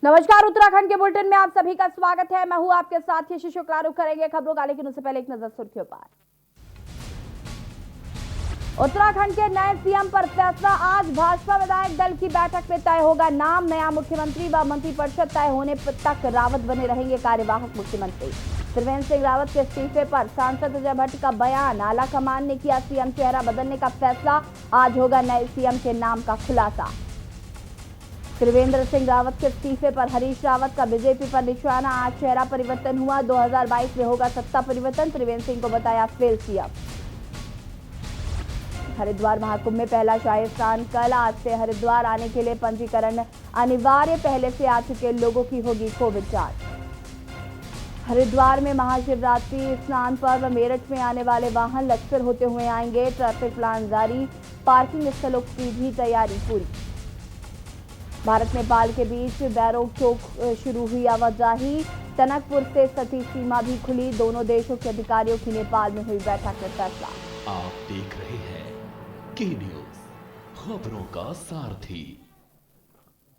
नमस्कार, उत्तराखंड के बुलेटिन में आप सभी का स्वागत है। मैं हूं आपके साथ यशी शुक्ला। रुक करेंगे खबरों का, लेकिन उससे पहले एक नजर सुर्खियों पर। उत्तराखंड के नए सीएम पर फैसला आज भाजपा विधायक दल की बैठक में तय होगा नाम। नया मुख्यमंत्री व मंत्रिपरिषद तय होने तक रावत बने रहेंगे कार्यवाहक मुख्यमंत्री। त्रिवेंद्र सिंह रावत के इस्तीफे पर सांसद अजय भट्ट का बयान। आला कमान ने किया सीएम चेहरा बदलने का फैसला। आज होगा नए सीएम के नाम का खुलासा। त्रिवेंद्र सिंह रावत के इस्तीफे पर हरीश रावत का बीजेपी पर निशाना। आज चेहरा परिवर्तन हुआ। 2022 में होगा सत्ता परिवर्तन। त्रिवेंद्र सिंह को बताया फेल सीएम। हरिद्वार महाकुंभ में पहला शाही स्नान कल। आज से हरिद्वार आने के लिए पंजीकरण अनिवार्य। पहले से आ चुके लोगों की होगी कोविड जांच। हरिद्वार में महाशिवरात्रि स्नान पर्व। मेरठ में आने वाले वाहन लक्सर होते हुए आएंगे। ट्रैफिक प्लान जारी। पार्किंग स्थलों की भी तैयारी पूरी। भारत नेपाल के बीच बैरोक चौक शुरू हुई आवाजाही। टनकपुर से सती सीमा भी खुली। दोनों देशों के अधिकारियों की नेपाल में हुई बैठक में फैसला। आप देख रहे हैं के न्यूज, खबरों का सारथी।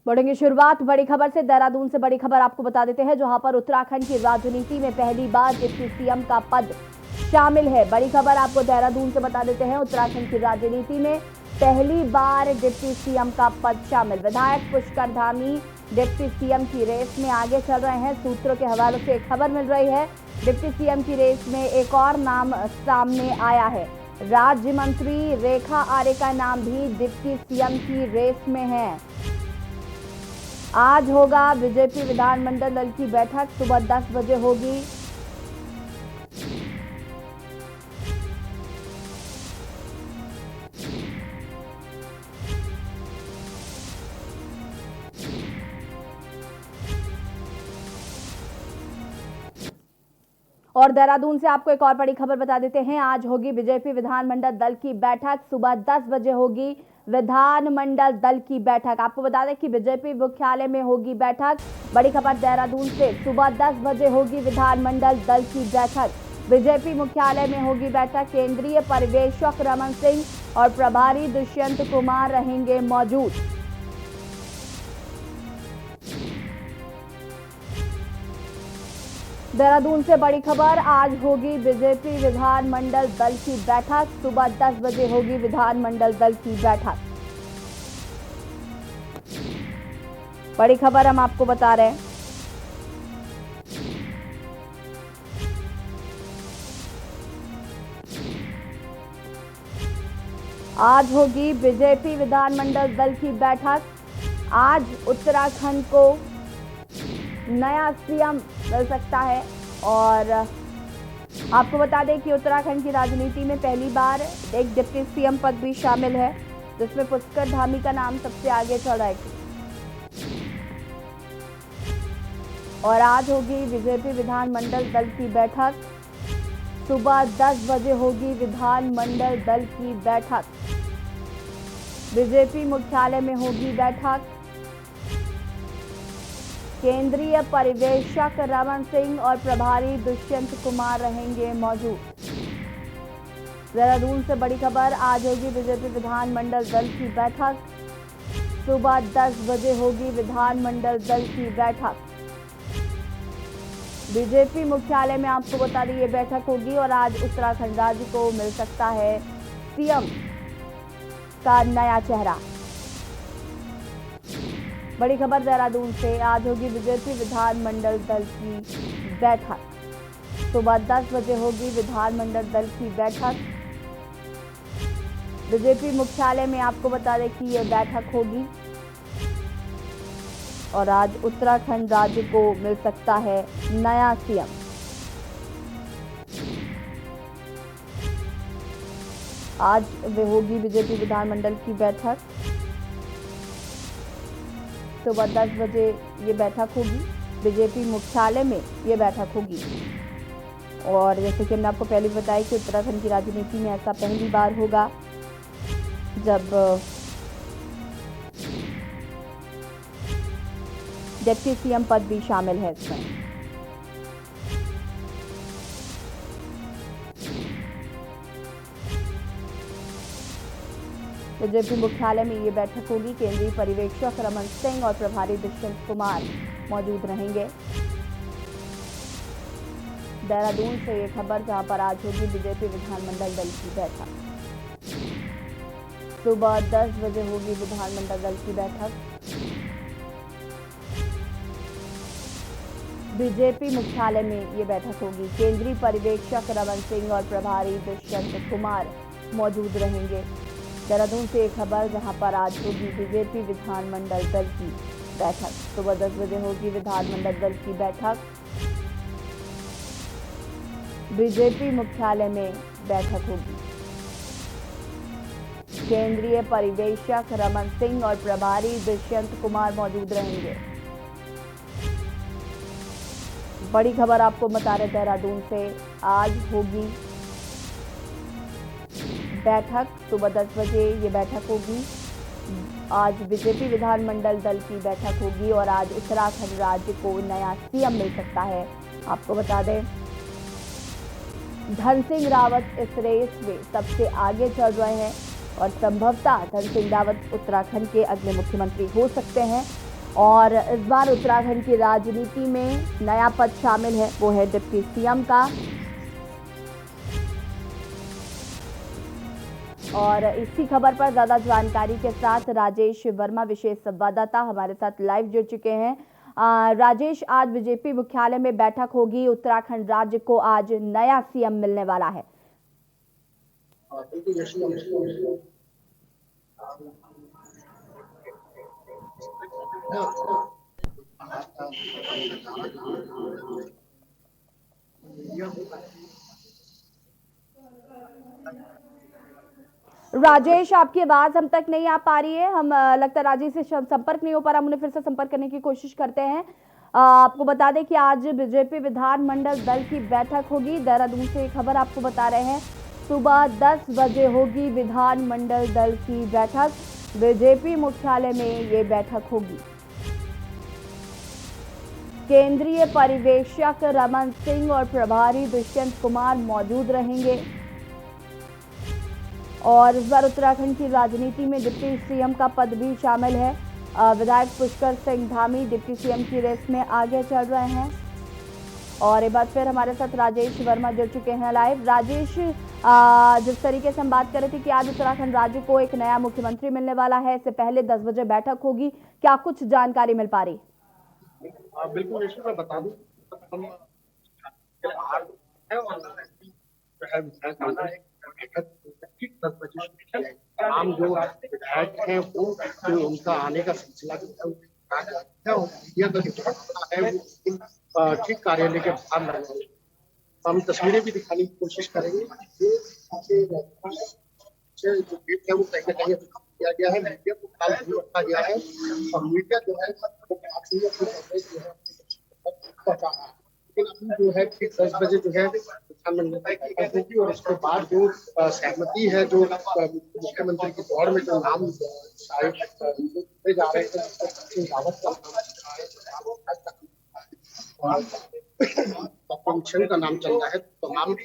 बढ़ेंगे शुरुआत बड़ी खबर से। देहरादून से बड़ी खबर आपको बता देते हैं, जहां पर उत्तराखंड की राजनीति में पहली बार डिप्टी सीएम का पद शामिल है। बड़ी खबर आपको देहरादून से बता देते हैं, उत्तराखंड की राजनीति में पहली बार डिप्टी सीएम का पद शामिल। विधायक पुष्कर धामी डिप्टी सीएम की रेस में आगे चल रहे हैं। सूत्रों के हवाले से एक खबर मिल रही है, डिप्टी सीएम की रेस में एक और नाम सामने आया है। राज्य मंत्री रेखा आर्य का नाम भी डिप्टी सीएम की रेस में है। आज होगा बीजेपी विधानमंडल दल की बैठक। सुबह 10 बजे होगी। और देहरादून से आपको एक और बड़ी खबर बता देते हैं, आज होगी बीजेपी विधानमंडल दल की बैठक। सुबह 10 बजे होगी विधानमंडल दल की बैठक। आपको बता दें कि बीजेपी मुख्यालय में होगी बैठक। बड़ी खबर देहरादून से, सुबह 10 बजे होगी विधानमंडल दल की बैठक। बीजेपी मुख्यालय में होगी बैठक। केंद्रीय पर्यवेक्षक रमन सिंह और प्रभारी दुष्यंत कुमार रहेंगे मौजूद। देहरादून से बड़ी खबर, आज होगी बीजेपी विधानमंडल दल की बैठक। सुबह 10 बजे होगी विधानमंडल दल की बैठक। बड़ी खबर हम आपको बता रहे हैं। आज होगी बीजेपी विधानमंडल दल की बैठक। आज उत्तराखंड को नया सीएम मिल सकता है। और आपको बता दें कि उत्तराखंड की राजनीति में पहली बार एक डिप्टी सीएम पद भी शामिल है, जिसमें पुष्कर धामी का नाम सबसे आगे चल रहा है। और आज होगी बीजेपी विधानमंडल दल की बैठक। सुबह 10 बजे होगी विधानमंडल दल की बैठक। बीजेपी मुख्यालय में होगी बैठक। केंद्रीय पर्यवेक्षक रमन सिंह और प्रभारी दुष्यंत कुमार रहेंगे मौजूद। देहरादून से बड़ी खबर, आज होगी बीजेपी विधानमंडल दल की बैठक। सुबह 10 बजे होगी विधानमंडल दल की बैठक। बीजेपी मुख्यालय में आपको बता दें ये बैठक होगी। और आज उत्तराखंड राज्य को मिल सकता है सीएम का नया चेहरा। बड़ी खबर देहरादून से, आज होगी बीजेपी विधानमंडल दल की बैठक। सुबह 10 बजे होगी विधानमंडल दल की बैठक। बीजेपी मुख्यालय में आपको बता दें कि यह बैठक होगी। और आज उत्तराखंड राज्य को मिल सकता है नया सीएम। आज वे होगी बीजेपी विधानमंडल की बैठक। सुबह 10 बजे ये बैठक होगी। बीजेपी मुख्यालय में ये बैठक होगी। और जैसे कि हमने आपको पहले बताया कि उत्तराखंड की राजनीति में ऐसा पहली बार होगा जब डिप्टी सीएम पद भी शामिल है इसमें। बीजेपी मुख्यालय में ये बैठक होगी। केंद्रीय पर्यवेक्षक रमन सिंह और प्रभारी दुष्यंत कुमार मौजूद रहेंगे। देहरादून से ये खबर, जहां पर आज होगी बीजेपी विधानमंडल दल की बैठक। सुबह 10 बजे होगी विधानमंडल दल की बैठक। बीजेपी मुख्यालय में ये बैठक होगी। केंद्रीय पर्यवेक्षक रमन सिंह और प्रभारी दुष्यंत कुमार मौजूद रहेंगे। देहरादून से एक खबर, जहां पर आज होगी बीजेपी विधानमंडल दल की बैठक। सुबह 10 बजे होगी विधानमंडल दल की बैठक। बीजेपी मुख्यालय में बैठक होगी। केंद्रीय पर्यवेक्षक रमन सिंह और प्रभारी दुष्यंत कुमार मौजूद रहेंगे। बड़ी खबर आपको बता रहे देहरादून से, आज होगी बैठक। सुबह 10 बजे ये बैठक होगी। आज बीजेपी विधानमंडल दल की बैठक होगी और आज उत्तराखंड राज्य को नया सीएम मिल सकता है। आपको बता दें, धन सिंह रावत इस रेस में सबसे आगे चल रहे हैं और संभवतः धन सिंह रावत उत्तराखंड के अगले मुख्यमंत्री हो सकते हैं। और इस बार उत्तराखंड की राजनीति में नया पद शामिल है, वो है डिप्टी सीएम का। और इसी खबर पर ज्यादा जानकारी के साथ राजेश वर्मा, विशेष संवाददाता, हमारे साथ लाइव जुड़ चुके हैं। राजेश, आज बीजेपी मुख्यालय में बैठक होगी। उत्तराखंड राज्य को आज नया सीएम मिलने वाला है। राजेश, आपकी आवाज हम तक नहीं आ पा रही है। हम लगता है राजेश से संपर्क नहीं हो पा रहा, हम उन्हें फिर से संपर्क करने की कोशिश करते हैं। आपको बता दें कि आज बीजेपी विधानमंडल दल की बैठक होगी। देहरादून से खबर आपको बता रहे हैं, सुबह 10 बजे होगी विधानमंडल दल की बैठक। बीजेपी मुख्यालय में ये बैठक होगी। केंद्रीय पर्यवेक्षक रमन सिंह और प्रभारी दुष्यंत कुमार मौजूद रहेंगे। और इस बार उत्तराखंड की राजनीति में डिप्टी सीएम का पद भी शामिल है। विधायक पुष्कर सिंह धामी डिप्टी सीएम की रेस में आगे चल रहे हैं। और एक बार फिर हमारे साथ राजेश वर्मा जुड़ चुके हैं लाइव। राजेश, जिस तरीके से हम बात कर रहे थे कि आज उत्तराखंड राज्य को एक नया मुख्यमंत्री मिलने वाला है, इससे पहले 10 बजे बैठक होगी, क्या कुछ जानकारी मिल पा रही? बिल्कुल, मैं बता दूं, तमाम जो विधायक हैं वो जो उनका आने का सिलसिला है वो ठीक कार्यालय के बाहर लगा। हम तस्वीरें भी दिखाने की कोशिश करेंगे। जो गेट है वो कहीं ना कहीं किया गया है, मीडिया को खाल नहीं रखा गया है और मीडिया जो है लेकिन जो है ठीक 10 बजे जो है विधानमंडल की बैठक होगी और उसके बाद जो सहमति है, जो मुख्यमंत्री की दौड़ में जो नाम जा रहे हैं, कमीशन का नाम चल रहा है। तमाम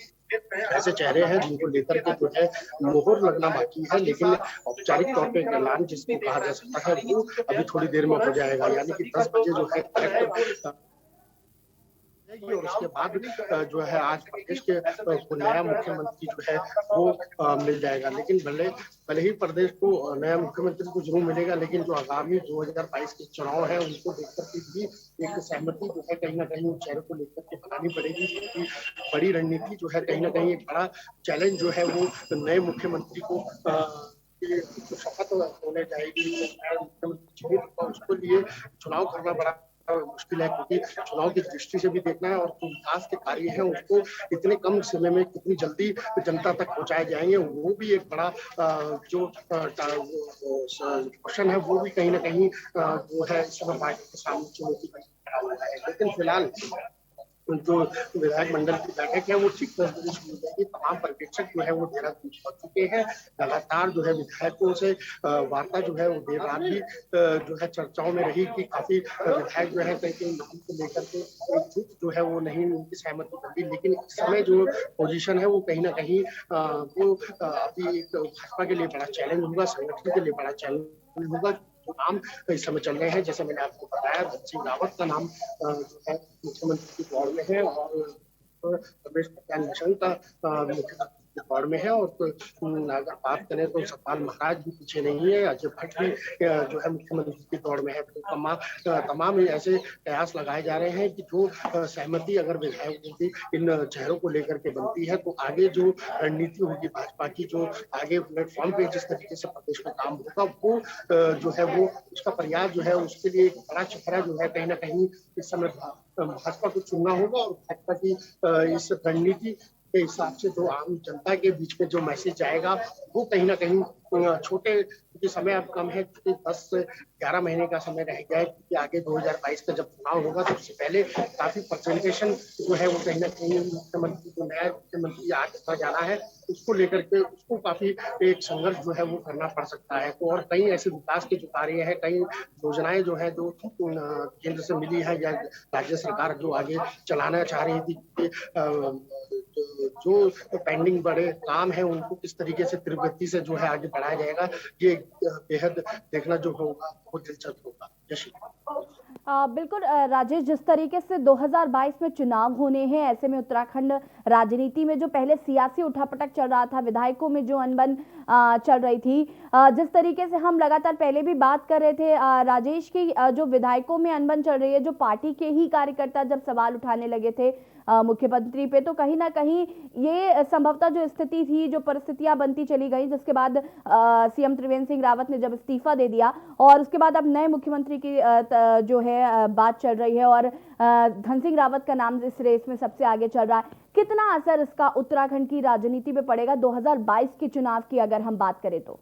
ऐसे चेहरे हैं जिनको लेकर के जो है मोहर लगना बाकी है, लेकिन औपचारिक तौर पे ऐलान जिसको कहा जा सकता है वो अभी थोड़ी देर में हो जाएगा। यानी कि 10 बजे जो है और उसके बाद जो है आज प्रदेश के नया मुख्यमंत्री जो है वो मिल जाएगा। लेकिन भले ही प्रदेश को नया मुख्यमंत्री को जरूर मिलेगा, लेकिन जो आगामी 2022 के चुनाव है उनको लेकर के भी एक सहमति जो है कहीं ना कहीं चेहरे को लेकर के बनानी पड़ेगी, क्योंकि बड़ी रणनीति जो है कहीं ना कहीं एक बड़ा चैलेंज जो है वो नए मुख्यमंत्री को शपथ होने जाएगी। मुख्यमंत्री उसको लिए चुनाव करना बड़ा मुश्किल है, क्योंकि चुनाव की दृष्टि से भी देखना है और जो विकास के कार्य हैं उसको इतने कम समय में कितनी जल्दी जनता तक पहुंचाए जाएंगे, वो भी एक बड़ा जो क्वेश्चन है वो भी कहीं ना कहीं जो है इस समय पार्टी के सामने चुनौती बना हुआ है। लेकिन फिलहाल जो विधायक मंडल की बैठक है वो ठीक 10 बजे शुरू हो जाएगी। तमाम पर्यवेक्षक जो है वो देहरादून पहुंच चुके हैं। लगातार जो है विधायकों से वार्ता जो है वो देर रात भी जो है चर्चाओं में रही कि काफी विधायक जो है कई नाम को लेकर के जो है वो नहीं उनकी सहमति बनी। लेकिन इस समय जो पोजीशन है वो कहीं ना कहीं वो अभी भाजपा के लिए बड़ा चैलेंज होगा, संगठन के लिए बड़ा चैलेंज होगा, जो नाम इस समय चल रहे हैं, जैसे मैंने आपको बताया, धन सिंह रावत का नाम जो है मुख्यमंत्री की दौड़ में है, और रमेश पोखरियाल निशंक का मुख्यमंत्री की दौड़ में है। और अगर बात करें तो सतपाल महाराज भी पीछे नहीं है, अजय भट्ट भी जो है मुख्यमंत्री की दौड़ में है। तो तमाम ऐसे प्रयास लगाए जा रहे हैं कि जो सहमति अगर विधायकों की इन चेहरों को लेकर के बनती है, तो आगे जो रणनीति होगी भाजपा की, जो आगे प्लेटफॉर्म पे जिस तरीके से प्रदेश में काम होगा, वो जो है वो उसका प्रयास जो है, उसके लिए एक बड़ा चेहरा जो है कहीं ना कहीं इस समय भाजपा को चुनना होगा। और भाजपा की इस रणनीति के हिसाब से जो आम जनता के बीच में जो मैसेज जाएगा, वो कहीं ना कहीं छोटे, क्योंकि समय अब कम है, क्योंकि 10 से 11 महीने का समय रह गया है, क्योंकि आगे 2022 का जब चुनाव होगा तो उससे पहले काफी प्रेजेंटेशन जो है वो कहीं ना कहीं मुख्यमंत्री को, नया मुख्यमंत्री आगे जाना है, उसको लेकर के उसको काफी एक संघर्ष जो है वो करना पड़ सकता है। तो और कई ऐसे विकास के जो कार्य है, कई योजनाएं जो है जो केंद्र से मिली है या राज्य सरकार जो आगे चलाना चाह रही थी, जो पेंडिंग बड़े काम है उनको किस तरीके से तीव्र गति से जो है आगे बढ़ाया जाएगा, ये बेहद देखना जो होगा बहुत दिलचस्प होगा। बिल्कुल राजेश, जिस तरीके से 2022 में चुनाव होने हैं, ऐसे में उत्तराखंड राजनीति में जो पहले सियासी उठापटक चल रहा था, विधायकों में जो अनबन चल रही थी, जिस तरीके से हम लगातार पहले भी बात कर रहे थे राजेश की, जो विधायकों में अनबन चल रही है, जो पार्टी के ही कार्यकर्ता जब सवाल उठाने लगे थे मुख्यमंत्री पे, तो कहीं ना कहीं ये संभवतः जो स्थिति थी, जो परिस्थितियां बनती चली गई, जिसके बाद सीएम त्रिवेंद्र सिंह रावत ने जब इस्तीफा दे दिया और उसके बाद अब नए मुख्यमंत्री की जो है बात चल रही है और धन सिंह रावत का नाम इस रेस में सबसे आगे चल रहा है, कितना असर इसका उत्तराखंड की राजनीति पे पड़ेगा 2022 के चुनाव की अगर हम बात करें तो?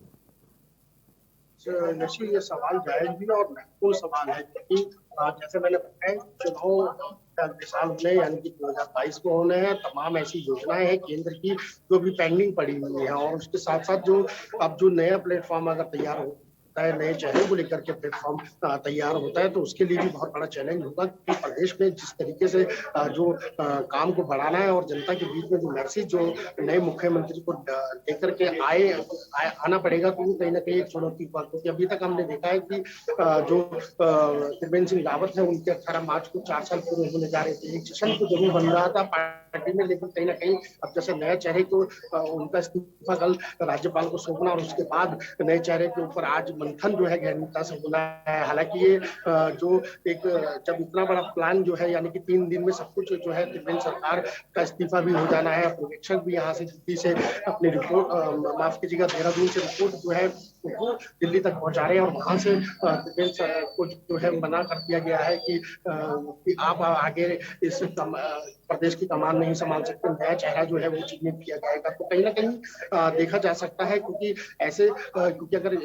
ये सवाल जायज भी और महत्वपूर्ण सवाल है, क्योंकि जैसे मैंने बताया, चुनाव अगले साल होने यानी कि 2022 को होने हैं। तमाम ऐसी योजनाएं हैं केंद्र की जो भी पेंडिंग पड़ी हुई है, और उसके साथ साथ जो अब जो नया प्लेटफॉर्म अगर तैयार होता है, नए चेहरे को लेकर के प्लेटफॉर्म तैयार होता है, तो उसके लिए भी बहुत बड़ा चैलेंज होगा, क्योंकि प्रदेश में जिस तरीके से जो काम को बढ़ाना है और जनता के बीच में जो मैसेज जो नए मुख्यमंत्री को लेकर के आना पड़ेगा, तो वो कहीं ना कहीं एक चुनौती पर, क्योंकि अभी तक हमने देखा है कि जो त्रिवेंद्र सिंह रावत है, उनके 18 मार्च को 4 साल पूरे होने जा रहे थे। एक जश्न तो जरूर बन रहा था पार्टी में, लेकिन कहीं ना कहीं अब जैसे नए चेहरे को उनका इस्तीफा कल राज्यपाल को सौंपना और उसके बाद नए चेहरे के ऊपर आज मंथन जो है गहनता से होना है। हालांकि ये जो एक जब इतना बड़ा प्लान जो है, यानी कि 3 दिन में सब कुछ जो है, त्रिवेंद्र सरकार का इस्तीफा भी हो जाना है, पर्यवेक्षक भी यहाँ से दिल्ली से अपनी रिपोर्ट, माफ कीजिएगा, देहरादून से रिपोर्ट जो है वो दिल्ली तक पहुंचा रहे हैं, और वहां से त्रिवेंद्र को जो है मना कर दिया गया है कि आप आगे इस प्रदेश की कमान नहीं संभाल सकते, नया चेहरा जो है वो चिन्हित किया जाएगा। तो कहीं ना कहीं देखा जा सकता है, क्योंकि ऐसे क्योंकि अगर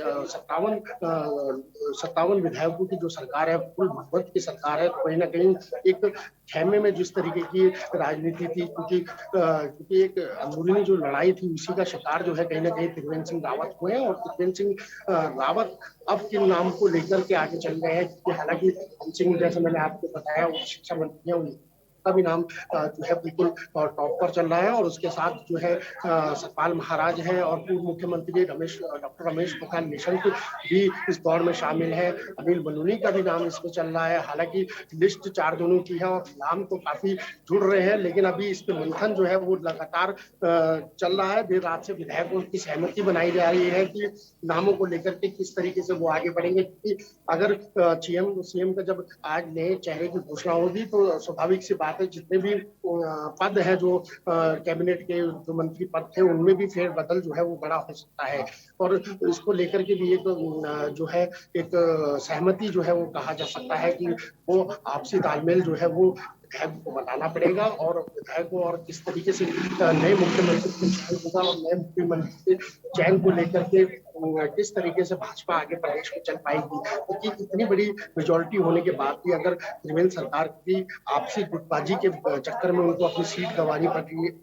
57 विधायकों की जो सरकार है, फुल बहुमत की सरकार है, तो कहीं ना कहीं एक खेमे में जिस तरीके की राजनीति थी, क्योंकि एक अंदरूनी जो लड़ाई थी, उसी का शिकार जो है कहीं ना कहीं त्रिवेंद्र सिंह रावत हुए हैं। और त्रिवेंद्र सिंह रावत अब किन नाम को लेकर के आगे चल रहे हैं, क्योंकि हालांकि धन सिंह, जैसे मैंने आपको बताया, वो शिक्षा मंत्री है, का भी नाम जो है बिल्कुल टॉप पर चल रहा है, और उसके साथ जो है सतपाल महाराज हैं, और पूर्व मुख्यमंत्री डॉक्टर रमेश पोखरियाल निशंक भी इस दौर में शामिल है। अनिल बलूनी का भी नाम इसमें चल रहा है। हालांकि लिस्ट 4 जनों की है और नाम तो काफी जुड़ रहे हैं, लेकिन अभी इस पे मंथन जो है वो लगातार चल रहा है। देर रात से विधायकों की सहमति बनाई जा रही है कि नामों को लेकर के किस तरीके से वो आगे बढ़ेंगे, क्योंकि अगर सीएम का जब आज नए चेहरे की घोषणा होगी, तो स्वाभाविक सी जितने भी पद है जो कैबिनेट के जो मंत्री पद थे, उनमें भी फेरबदल जो है वो बड़ा हो सकता है, और इसको लेकर के भी एक जो है एक सहमति जो है वो कहा जा सकता है कि वो आपसी तालमेल जो है वो विधायक को बताना पड़ेगा, और विधायक को और किस तरीके से नए मुख्यमंत्री को चयन होगा, और नए मुख्यमंत्री के चयन को लेकर के किस तरीके से भाजपा आगे प्रदेश में चल पाएगी, क्योंकि इतनी बड़ी मेजोरिटी होने के बाद भी अगर त्रिवेंद्र सरकार की आपसी गुटबाजी के चक्कर में उनको अपनी सीट गंवानी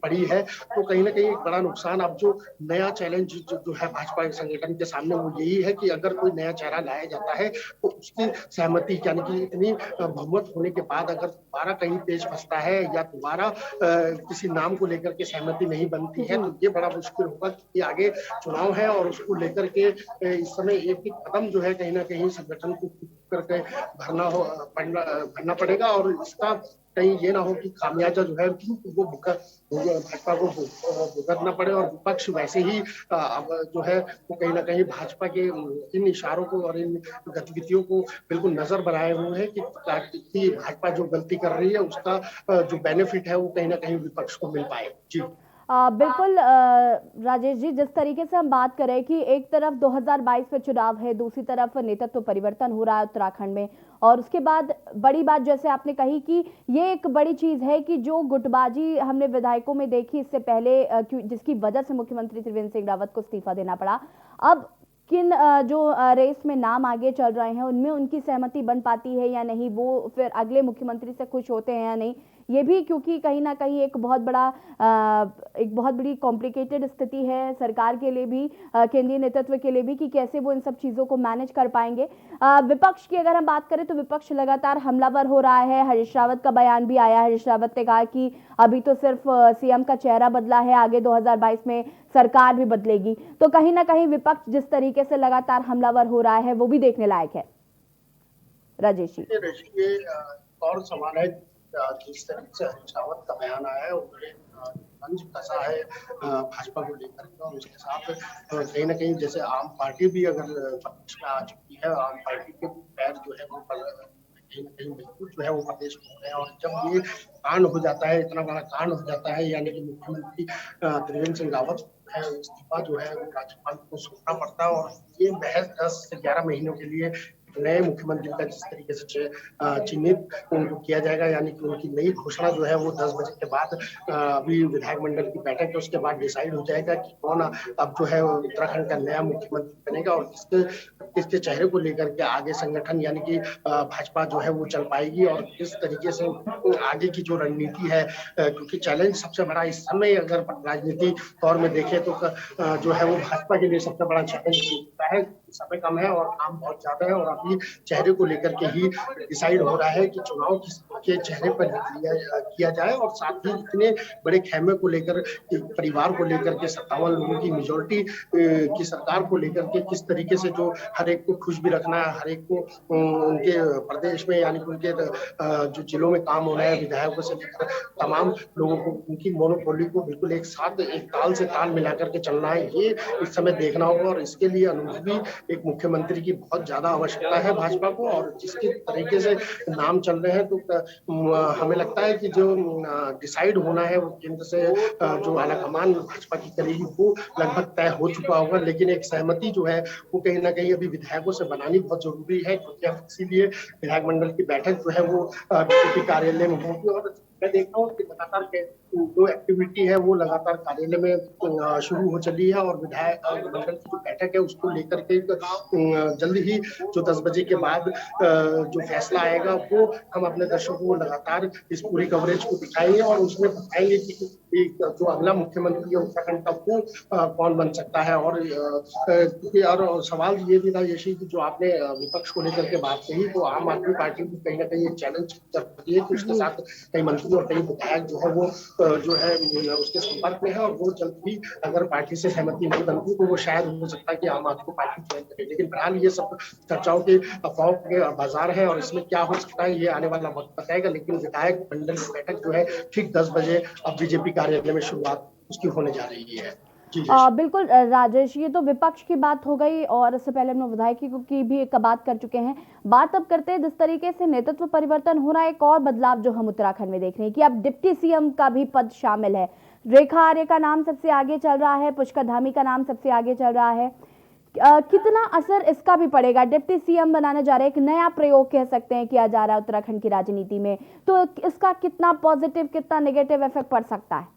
पड़ी है, तो कहीं ना कहीं एक बड़ा नुकसान। अब जो नया चैलेंज जो है भाजपा संगठन के सामने, वो यही है कि अगर कोई नया चेहरा लाया जाता है, तो उसकी सहमति, यानी कि इतनी बहुमत होने के बाद अगर दोबारा कहीं पेच फंसता है या दोबारा किसी नाम को लेकर के सहमति नहीं बनती है, तो ये बड़ा मुश्किल होगा, क्योंकि आगे चुनाव है और उसको लेकर करके इस समय एक एक कदम जो है कहीं ना कहीं संगठन को करके भरना पड़ेगा, और इसका कहीं ये ना हो कि खामियाजा जो है वो भाजपा को भुगतना पड़े, और विपक्ष वैसे ही अब जो है वो कहीं ना कहीं भाजपा के इन इशारों को और इन गतिविधियों को बिल्कुल नजर बनाए हुए हैं कि भाजपा जो गलती कर रही है उसका जो बेनिफिट है वो कहीं ना कहीं विपक्ष को मिल पाए। जी बिल्कुल राजेश जी, जिस तरीके से हम बात करें कि एक तरफ 2022 में चुनाव है, दूसरी तरफ नेतृत्व परिवर्तन हो रहा है उत्तराखंड में, और उसके बाद बड़ी बात जैसे आपने कही कि ये एक बड़ी चीज है कि जो गुटबाजी हमने विधायकों में देखी इससे पहले, जिसकी वजह से मुख्यमंत्री त्रिवेंद्र सिंह रावत को इस्तीफा देना पड़ा, अब किन जो रेस में नाम आगे चल रहे हैं उनमें उनकी सहमति बन पाती है या नहीं, वो फिर अगले मुख्यमंत्री से खुश होते हैं या नहीं, ये भी क्योंकि कहीं ना कहीं एक बहुत बड़ी कॉम्प्लिकेटेड स्थिति है सरकार के लिए भी, केंद्रीय नेतृत्व के लिए भी, कि कैसे वो इन सब चीज़ों को मैनेज कर पाएंगे। विपक्ष की अगर हम बात करें तो विपक्ष लगातार हमलावर हो रहा है। हरीश रावत का बयान भी आया। हरीश रावत ने कहा कि अभी तो सिर्फ सीएम का चेहरा बदला है, आगे 2022 में सरकार भी बदलेगी। तो कहीं ना कहीं विपक्ष जिस तरीके से लगातार हमलावर हो रहा है वो भी देखने लायक है। राजेश जी, ये और सवाल है जिस तरीके से हरीश रावत का बयान आया है, उन्होंने मंच कसा है भाजपा को लेकर के, और उसके साथ कहीं ना कहीं जैसे आम पार्टी भी अगर पक्ष में आ चुकी है, आम पार्टी के पैर जो है वो कहीं ना कहीं बिल्कुल जो है वो प्रदेश में हो रहे हैं, और जब ये कांड हो जाता है, इतना बड़ा कांड हो जाता है, यानी कि मुख्यमंत्री त्रिवेंद्र सिंह रावत है इस्तीफा जो है वो राज्यपाल को सौंपना पड़ता है, और ये महज 10 से 11 महीनों के लिए नए मुख्यमंत्री का जिस तरीके से चिन्हित उनको किया जाएगा, यानी कि उनकी नई घोषणा जो है वो 10 बजे के बाद अभी विधायक मंडल की बैठक है, उसके बाद डिसाइड हो जाएगा कि कौन अब जो है उत्तराखंड का नया मुख्यमंत्री बनेगा, और किसके चेहरे को लेकर के आगे संगठन यानी कि भाजपा जो है वो चल पाएगी, और किस तरीके से आगे की जो रणनीति है, क्योंकि चैलेंज सबसे बड़ा इस समय अगर राजनीति तौर में देखें तो जो है वो भाजपा के लिए सबसे बड़ा चैलेंज है। समय कम है और काम बहुत ज्यादा है, और अभी चेहरे को लेकर के ही डिसाइड हो रहा है कि चुनाव के चेहरे पर किया जाए, और साथ ही इतने बड़े खेमे को लेकर, परिवार को लेकर के 57 लोगों की मेजोरिटी की सरकार को लेकर के किस तरीके से जो हर एक को खुश भी रखना है, हर एक को उनके प्रदेश में यानी कि उनके जो जिलों में काम हो रहे हैं विधायकों से लेकर तमाम लोगों को उनकी मोनोपोली को बिल्कुल एक साथ एक ताल से ताल मिलाकर के चलना है, ये इस समय देखना होगा, और इसके लिए अनुभवी एक मुख्यमंत्री की बहुत ज्यादा आवश्यकता है भाजपा को। और जिसके तरीके से नाम चल रहे हैं तो हमें लगता है कि जो डिसाइड होना है वो केंद्र से जो आलाकमान भाजपा की करेगी वो लगभग तय हो चुका होगा, लेकिन एक सहमति जो है वो कहीं ना कहीं अभी विधायकों से बनानी बहुत जरूरी है, क्योंकि इसीलिए विधायक मंडल की बैठक जो है वो बीजेपी कार्यालय में होगी। और मैं देखता हूँ कि लगातार जो एक्टिविटी है वो लगातार कार्यालय में शुरू हो चली है, और विधायक मंडल की जो बैठक है उसको लेकर के जल्द ही जो 10 बजे के बाद जो फैसला आएगा वो हम अपने दर्शकों को लगातार इस पूरी कवरेज को दिखाएंगे, और उसमें बताएंगे कि जो अगला मुख्यमंत्री है उत्तराखंड का वो कौन बन सकता है। और सवाल ये भी था यशी कि जो आपने विपक्ष को लेकर के बात कही, तो आम आदमी पार्टी भी कहीं ना कहीं चैलेंज करती है कि उसके साथ कई मंत्री और कई विधायक जो है वो जो है उसके संपर्क में है, और वो जल्द ही अगर पार्टी से सहमति नहीं बनती तो वो शायद हो सकता है कि आम आदमी पार्टी ज्वाइन करे। लेकिन फिलहाल ये सब चर्चाओं के अफवाहों के बाजार है, और इसमें क्या हो सकता है ये आने वाला वक्त बताएगा। लेकिन विधायक मंडल की बैठक जो है ठीक 10 बजे अब बीजेपी कार्यालय में शुरुआत उसकी होने जा रही है। बिल्कुल राजेश, ये तो विपक्ष की बात हो गई, और इससे पहले हम विधायकों की भी एक बात कर चुके हैं। बात अब करते हैं जिस तरीके से नेतृत्व परिवर्तन हो रहा है, एक और बदलाव जो हम उत्तराखंड में देख रहे हैं कि अब डिप्टी सीएम का भी पद शामिल है। रेखा आर्य का नाम सबसे आगे चल रहा है, पुष्कर धामी का नाम सबसे आगे चल रहा है। कितना असर इसका भी पड़ेगा? डिप्टी सीएम बनाने जा रहे हैं, एक नया प्रयोग कह सकते हैं किया जा रहा है उत्तराखंड की राजनीति में, तो इसका कितना पॉजिटिव कितना नेगेटिव इफेक्ट पड़ सकता है?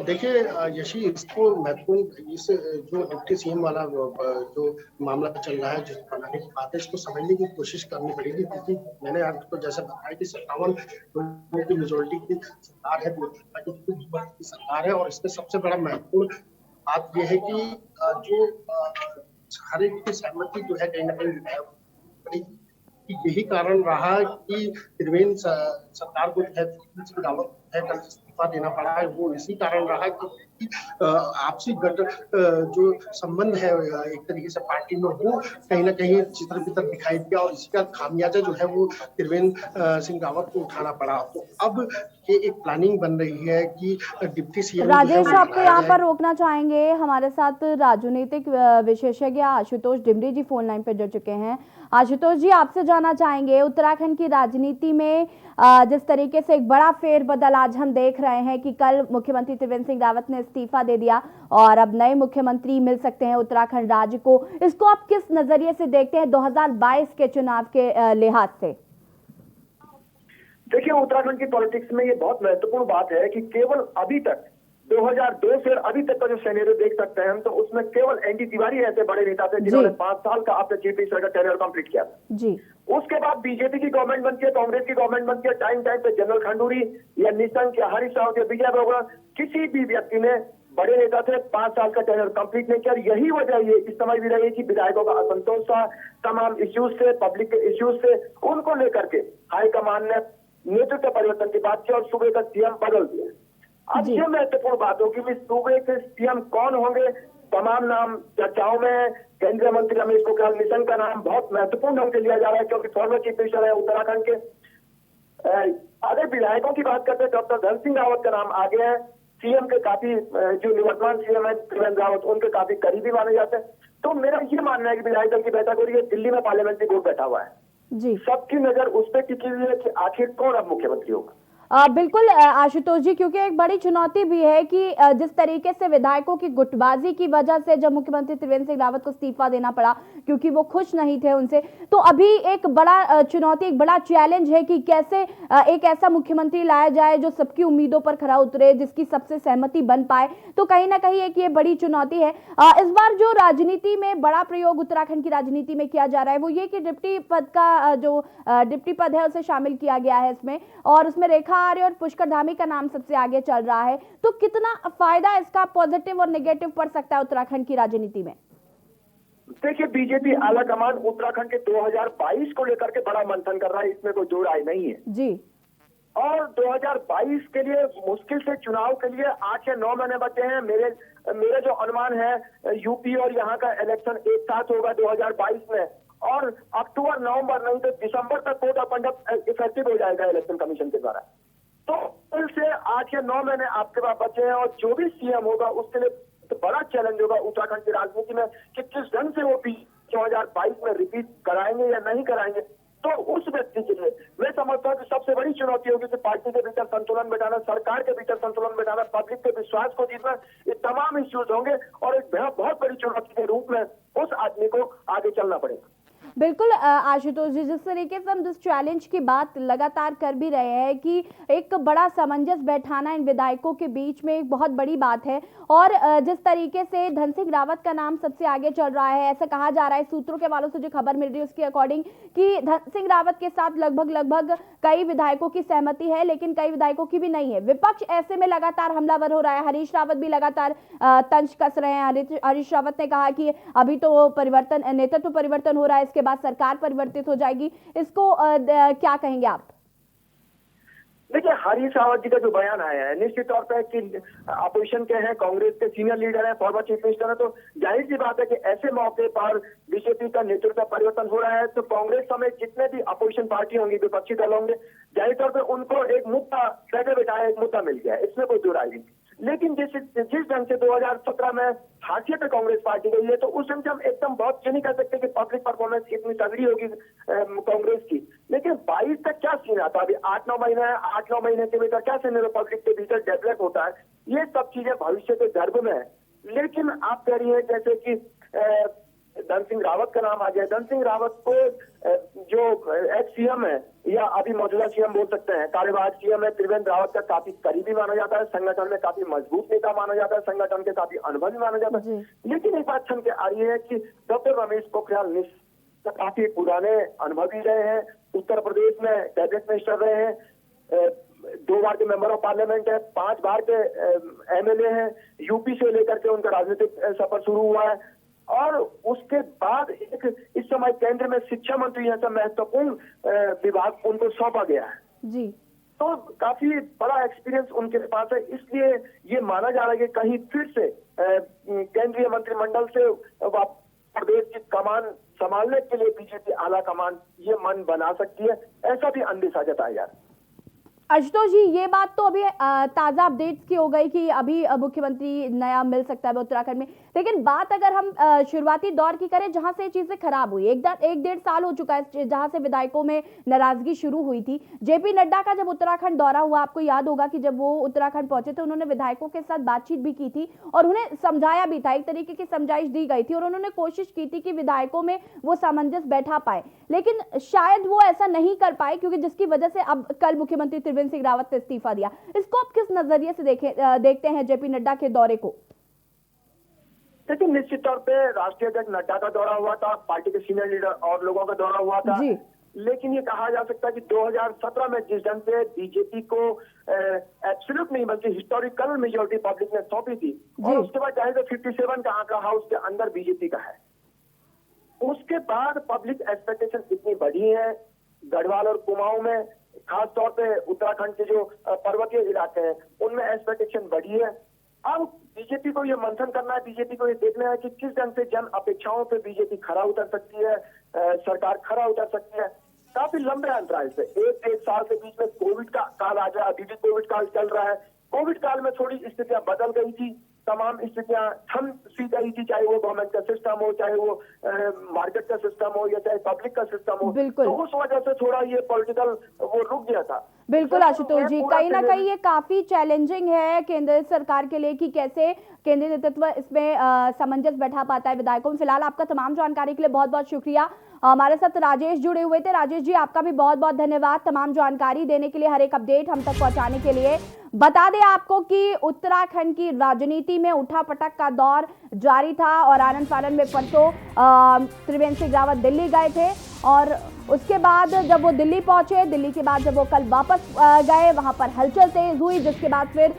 देखिए यशी, इसको महत्वपूर्ण इस जो डिप्टी सीएम वाला जो मामला चल रहा है, जिस बनाने की बात है, इसको समझने की कोशिश करनी पड़ेगी, क्योंकि मैंने आपको जैसे बताया कि 57 लोगों की मेजोरिटी की सरकार है, की सरकार है, और इसमें सबसे बड़ा महत्वपूर्ण बात यह है कि जो हर एक की सहमति जो है कहीं ना कहीं कि यही कारण रहा कि त्रिवेंद्र सरकार को जो है त्रिवेंद्र सिंह रावत को है कल इस्तीफा देना पड़ा है। वो इसी कारण रहा कि आपसी गठ जो संबंध है एक तरीके से पार्टी में वो कहीं ना कहीं चित्र बितर दिखाई दिया और इसी का खामियाजा जो है वो त्रिवेंद्र सिंह रावत को उठाना पड़ा। तो अब ये एक प्लानिंग बन रही है कि डिप्टी सीएम राजेश, आपको यहाँ पर रोकना चाहेंगे। हमारे साथ राजनीतिक विशेषज्ञ आशुतोष डिमरी जी फोन लाइन पर जुड़ चुके हैं। आशुतोष जी, आपसे जानना चाहेंगे, उत्तराखंड की राजनीति में जिस तरीके से एक बड़ा फेरबदल आज हम देख रहे हैं कि कल मुख्यमंत्री त्रिवेंद्र सिंह रावत ने इस्तीफा दे दिया और अब नए मुख्यमंत्री मिल सकते हैं उत्तराखंड राज्य को, इसको आप किस नजरिए से देखते हैं 2022 के चुनाव के लिहाज से? देखिए, उत्तराखंड की पॉलिटिक्स में ये बहुत महत्वपूर्ण बात है कि केवल अभी तक 2002 से अभी तक का जो सिनेरियो देख सकते हैं हम, तो उसमें केवल एनडी तिवारी ऐसे बड़े नेता थे जिन्होंने 5 साल का अपने चीफ मिनिस्टर का टेन्योर कंप्लीट किया जी। उसके बाद बीजेपी की गवर्नमेंट बनती है, कांग्रेस की गवर्नमेंट बनती है, टाइम टाइम पे जनरल खंडूरी या निशंक या हरीश रावत या विजय बरोड़ा, किसी भी व्यक्ति ने, बड़े नेता थे, 5 साल का टेन्योर कंप्लीट नहीं किया। यही वजह ये इस समय भी रही कि विधायकों का असंतोष था तमाम इश्यूज से, पब्लिक के इश्यूज से, उनको लेकर के हाईकमान ने नेतृत्व परिवर्तन की बात की और सूबे का सीएम बदल दिया। अब ये महत्वपूर्ण बात होगी कि सूबे के सीएम कौन होंगे। तमाम नाम चर्चाओं में केंद्रीय मंत्री रमेश पोखरियाल निशंक का नाम बहुत महत्वपूर्ण ढंग से लिया जा रहा है, क्योंकि फॉर्मर चीफ मिनिस्टर है उत्तराखंड के। अगर विधायकों की बात करते हैं, डॉक्टर धन सिंह रावत का नाम आगे है। सीएम के काफी, जो निवर्तमान सीएम है त्रिवेंद्र रावत, उनके काफी करीबी माने जाते हैं। तो मेरा ये मानना है कि विधायक दल की बैठक हो रही है, दिल्ली में पार्लियामेंट्री बोर्ड बैठा हुआ है जी। सबकी नजर उस पर टिकी हुई है कि आखिर कौन अब मुख्यमंत्री होगा। बिल्कुल आशुतोष जी, क्योंकि एक बड़ी चुनौती भी है कि जिस तरीके से विधायकों की गुटबाजी की वजह से जब मुख्यमंत्री त्रिवेंद्र सिंह रावत को इस्तीफा देना पड़ा क्योंकि वो खुश नहीं थे उनसे, तो अभी एक बड़ा चुनौती, एक बड़ा चैलेंज है कि कैसे एक ऐसा मुख्यमंत्री लाया जाए जो सबकी उम्मीदों पर खरा उतरे, जिसकी सबसे सहमति बन पाए। तो कहीं ना कहीं एक ये बड़ी चुनौती है। इस बार जो राजनीति में बड़ा प्रयोग उत्तराखंड की राजनीति में किया जा रहा है वो ये कि डिप्टी पद का जो डिप्टी पद है उसे शामिल किया गया है इसमें, और उसमें रेखा आर्य और पुष्कर धामी का नाम सबसे आगे चल रहा है। तो कितना फायदा इसका पॉजिटिव और नेगेटिव पड़ सकता है उत्तराखंड की राजनीति में? देखिए, बीजेपी आला कमान उत्तराखंड के 2022 को लेकर के बड़ा मंथन कर रहा है, इसमें कोई दो राय नहीं है जी। और 2022 के लिए मुश्किल से चुनाव के लिए 8 या 9 महीने बचे हैं। मेरे जो अनुमान है, यूपी और यहाँ का इलेक्शन एक साथ होगा 2022 में, और अक्टूबर नवंबर नहीं तो दिसंबर तक कोड ऑफ कंडक्ट इफेक्टिव हो जाएगा इलेक्शन कमीशन के द्वारा। तो कल से 8 या 9 महीने आपके पास बचे हैं और जो भी सीएम होगा उसके लिए तो बड़ा चैलेंज होगा उत्तराखंड की राजनीति में कि किस ढंग से वो 2022 में रिपीट कराएंगे या नहीं कराएंगे। तो उस व्यक्ति के लिए मैं समझता हूँ कि सबसे बड़ी चुनौती होगी कि पार्टी के भीतर संतुलन बैठाना, सरकार के भीतर संतुलन बैठाना, पब्लिक के विश्वास को जीतना, ये तमाम इश्यूज होंगे और एक बहुत बड़ी चुनौती के रूप में उस आदमी को आगे चलना पड़ेगा। बिल्कुल आशुतोष जी, जिस तरीके से हम जिस चैलेंज की बात लगातार कर भी रहे हैं कि एक बड़ा सामंजस्य बैठाना इन विधायकों के बीच में एक बहुत बड़ी बात है, और जिस तरीके से धन सिंह रावत का नाम सबसे आगे चल रहा है, ऐसा कहा जा रहा है सूत्रों के वालों से जो खबर मिल रही है उसके अकॉर्डिंग कि धन सिंह रावत के साथ लगभग कई विधायकों की सहमति है लेकिन कई विधायकों की भी नहीं है। विपक्ष ऐसे में लगातार हमलावर हो रहा है। हरीश रावत भी लगातार तंज कस रहे हैं। हरीश रावत ने कहा कि अभी तो परिवर्तन, नेतृत्व परिवर्तन हो रहा है, इसके बाद सरकार परिवर्तित हो जाएगी। इसको क्या कहेंगे आप? देखिए, हरीश रावत जी का जो बयान आया है निश्चित तौर पर कि अपोजिशन के हैं, कांग्रेस के सीनियर लीडर हैं, फॉर्मर चीफ मिनिस्टर है, तो जाहिर सी बात है कि ऐसे मौके पर बीजेपी का नेतृत्व परिवर्तन हो रहा है तो कांग्रेस समेत जितने भी अपोजिशन पार्टी होंगी, विपक्षी दल होंगे, जाहिर तौर पर उनको एक मुद्दा बैठे बैठाया एक मुद्दा मिल गया है, इसमें कोई दो राय नहीं। लेकिन जिस ढंग से 2017 में हाशिए पे कांग्रेस पार्टी गई है तो उस ढंग से हम एकदम बहुत ये नहीं कह सकते कि पब्लिक परफॉर्मेंस इतनी तगड़ी होगी कांग्रेस की। लेकिन 22 तक क्या सीन आता है, अभी 8-9 महीने है, 8-9 महीने के भीतर क्या सीन पब्लिक के भीतर डेवलप होता है, ये सब चीजें भविष्य के गर्भ में है। लेकिन आप कह रही है जैसे कि धन सिंह रावत का नाम आ गया। धन सिंह रावत को जो एक्स सीएम है या अभी मौजूदा सीएम बोल सकते हैं, कार्यवाहक सीएम है, त्रिवेंद्र रावत का काफी करीबी माना जाता है, संगठन में काफी मजबूत नेता माना जाता है, संगठन के काफी अनुभवी माना जाता है। लेकिन एक बात छन के आ रही है कि डॉक्टर रमेश पोखरियाल निशंक काफी पुराने अनुभवी रहे हैं, उत्तर प्रदेश में कैबिनेट मिनिस्टर रहे हैं, 2 बार के मेंबर ऑफ पार्लियामेंट है, 5 बार के एमएलए हैं, यूपी से लेकर के उनका राजनीतिक सफर शुरू हुआ है। और उसके बाद एक इस समय केंद्र में शिक्षा मंत्री जैसा महत्वपूर्ण विभाग उनको सौंपा गया है। जी। तो काफी बड़ा एक्सपीरियंस उनके पास है, इसलिए ये माना जा रहा है कि कहीं फिर से केंद्रीय मंत्रिमंडल से प्रदेश की कमान संभालने के लिए बीजेपी आला कमान ये मन बना सकती है, ऐसा भी अंदेशा जताया जा रहा है। आशुतोष जी, ये बात तो अभी ताजा अपडेट्स की हो गई कि अभी मुख्यमंत्री नया मिल सकता है उत्तराखंड में, लेकिन बात अगर हम शुरुआती दौर की करें जहां से चीजें खराब हुई, एक डेढ़ साल हो चुका है जहां से विधायकों में नाराजगी शुरू हुई थी। जेपी नड्डा का जब उत्तराखंड दौरा हुआ, आपको याद होगा कि जब वो उत्तराखंड पहुंचे थे उन्होंने विधायकों के साथ बातचीत भी की थी और उन्हें समझाया भी था, एक तरीके की समझाइश दी गई थी और उन्होंने कोशिश की थी कि विधायकों में वो सामंजस्य बैठा पाए, लेकिन शायद वो ऐसा नहीं कर पाए क्योंकि जिसकी वजह से अब कल मुख्यमंत्री त्रिवेंद्र सिंह रावत ने इस्तीफा दिया। इसको आप किस नजरिए से देखते हैं जेपी नड्डा के दौरे को? लेकिन निश्चित तौर पे राष्ट्रीय अध्यक्ष नड्डा का दौरा हुआ था, पार्टी के सीनियर लीडर और लोगों का दौरा हुआ था जी। लेकिन ये कहा जा सकता है कि 2017 में जिस ढंग से बीजेपी को एब्सोल्यूट नहीं बल्कि हिस्टोरिकल मेजोरिटी पब्लिक ने सौंपी थी और उसके बाद चाहे तो 57 का आंकड़ा हाउस के अंदर बीजेपी का है, उसके बाद पब्लिक एक्सपेक्टेशन इतनी बढ़ी है। गढ़वाल और कुमाऊं में खास तौर पे उत्तराखंड के जो पर्वतीय इलाके हैं उनमें एक्सपेक्टेशन बढ़ी है। अब बीजेपी को ये मंथन करना है, बीजेपी को ये देखना है कि किस ढंग से जन अपेक्षाओं पे बीजेपी खरा उतर सकती है, सरकार खरा उतर सकती है। काफी लंबे अंतराल से 1-1.5 साल के बीच में कोविड का काल आ गया, अभी भी कोविड काल चल रहा है। कोविड काल में थोड़ी स्थितियां बदल गई थी, तमाम स्थितियां थम सी गई थी, चाहे वो गवर्नमेंट का सिस्टम हो, चाहे वो मार्केट का सिस्टम हो या चाहे पब्लिक का सिस्टम हो। तो उस वजह से थोड़ा ये पॉलिटिकल वो रुक गया था। बिल्कुल आशुतोष जी, कहीं ना कहीं ये काफी चैलेंजिंग है केंद्र सरकार के लिए कि कैसे केंद्रीय नेतृत्व इसमें सामंजस्य बैठा पाता है विधायकों में। फिलहाल आपका तमाम जानकारी के लिए बहुत बहुत शुक्रिया। हमारे साथ राजेश जुड़े हुए थे। राजेश जी, आपका भी बहुत बहुत धन्यवाद तमाम जानकारी देने के लिए, हर एक अपडेट हम तक पहुंचाने के लिए। बता दें आपको कि उत्तराखंड की राजनीति में उठापटक का दौर जारी था और आनंद फानन में परसों त्रिवेंद्र सिंह रावत दिल्ली गए थे और उसके बाद जब वो दिल्ली पहुंचे, दिल्ली के बाद जब वो कल वापस गए, वहां पर हलचल तेज हुई, जिसके बाद फिर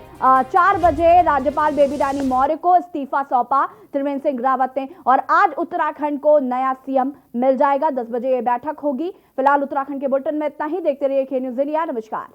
4 बजे राज्यपाल बेबी रानी मौर्य को इस्तीफा सौंपा त्रिवेंद्र सिंह रावत ने और आज उत्तराखंड को नया सीएम मिल जाएगा। 10 बजे ये बैठक होगी। फिलहाल उत्तराखंड के बुलेटिन में इतना ही। देखते रहिए के न्यूज़ इंडिया। नमस्कार।